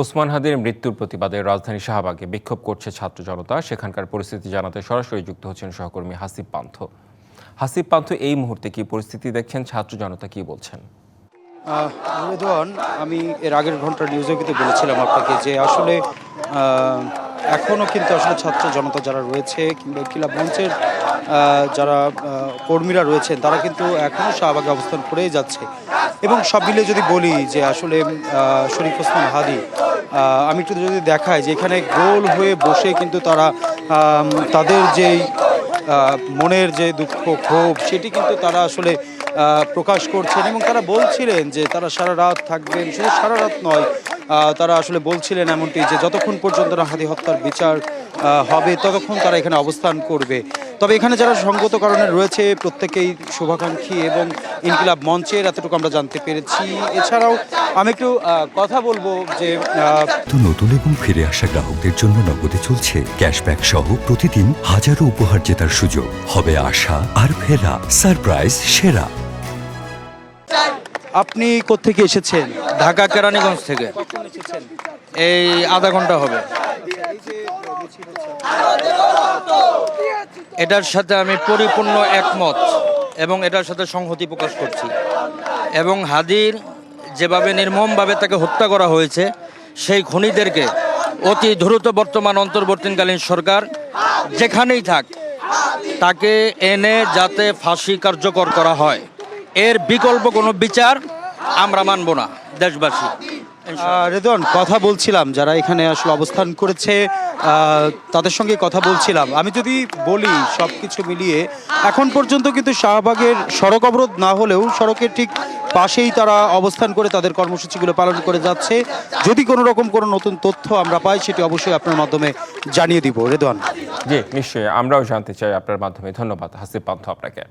ওসমান হাদির মৃত্যুর প্রতিবাদে রাজধানী শাহবাগে বিক্ষোভ করছে ছাত্র জনতা। সেখানকার পরিস্থিতি জানাতে সরাসরি যুক্ত হচ্ছেন সহকর্মী হাসিব পান্থ। হাসিব পান্থ, এই মুহূর্তে কি পরিস্থিতি দেখছেন, ছাত্র জনতা কি বলছেন? রেদওয়ান, আমি এর আগের ঘন্টার নিউজেও কিন্তু বলেছিলাম আপনাকে যে আসলে এখনও কিন্তু আসলে ছাত্র জনতা যারা রয়েছে কিংবা ইনকিলাব মঞ্চের যারা কর্মীরা রয়েছেন তারা কিন্তু এখনও শাহবাগে অবস্থান করেই যাচ্ছে। এবং সব মিলে যদি বলি যে আসলে শরীফ ওসমান হাদি, আমি একটু যদি দেখাই যে এখানে গোল হয়ে বসে কিন্তু তারা তাদের যেই মনের যে দুঃখ ক্ষোভ সেটি কিন্তু তারা আসলে প্রকাশ করছেন এবং তারা বলছিলেন যে তারা সারা রাত থাকবেন। শুধু সারা রাত নয়, তারা আসলে বলছিলেন এমনটি যে যতক্ষণ পর্যন্ত না হাদি হত্যার বিচার হবে ততক্ষণ তারা এখানে অবস্থান করবে। তবে এখানে যারা সঙ্গত কারণে রয়েছে প্রত্যেকেই শুভাকাঙ্ক্ষী এবং ইনকিলাব মঞ্চের, এতটুকু আমরা জানতে পেরেছি। এছাড়াও আমি একটু কথা বলবো যে নতুন এবং ফিরে আসা গ্রাহকদের জন্য নগদে চলছে ক্যাশব্যাক সহ প্রতিদিন হাজারো উপহার জেতার সুযোগ। হবে আশা আর ফেরা, সারপ্রাইজ সেরা। আপনি কোত্থেকে এসেছেন? ঢাকা কেরানীগঞ্জ থেকে। এই আধা ঘন্টা হবে। এটার সাথে আমি পরিপূর্ণ একমত এবং এটার সাথে সংহতি প্রকাশ করছি। এবং হাদির যেভাবে নির্মমভাবে তাকে হত্যা করা হয়েছে, সেই খুনিদেরকে অতি দ্রুত বর্তমান অন্তর্বর্তীকালীন সরকার যেখানেই থাক তাকে এনে যাতে ফাঁসি কার্যকর করা হয়। এর বিকল্প কোনো বিচার আমরা মানব না দেশবাসী। রেদওয়ান, কথা বলছিলাম যারা এখানে আসলে অবস্থান করেছে তাদের সঙ্গে কথা বলছিলাম। আমি যদি বলি সব কিছু মিলিয়ে এখন পর্যন্ত কিন্তু শাহবাগের সড়ক অবরোধ না হলেও সড়কের ঠিক পাশেই তারা অবস্থান করে তাদের কর্মসূচিগুলো পালন করে যাচ্ছে। যদি কোনো রকম কোনো নতুন তথ্য আমরা পাই সেটি অবশ্যই আপনার মাধ্যমে জানিয়ে দিব। রেদওয়ান। জি, নিশ্চয়ই, আমরাও জানতে চাই আপনার মাধ্যমে। ধন্যবাদ হাসিব পান্থ আপনাকে।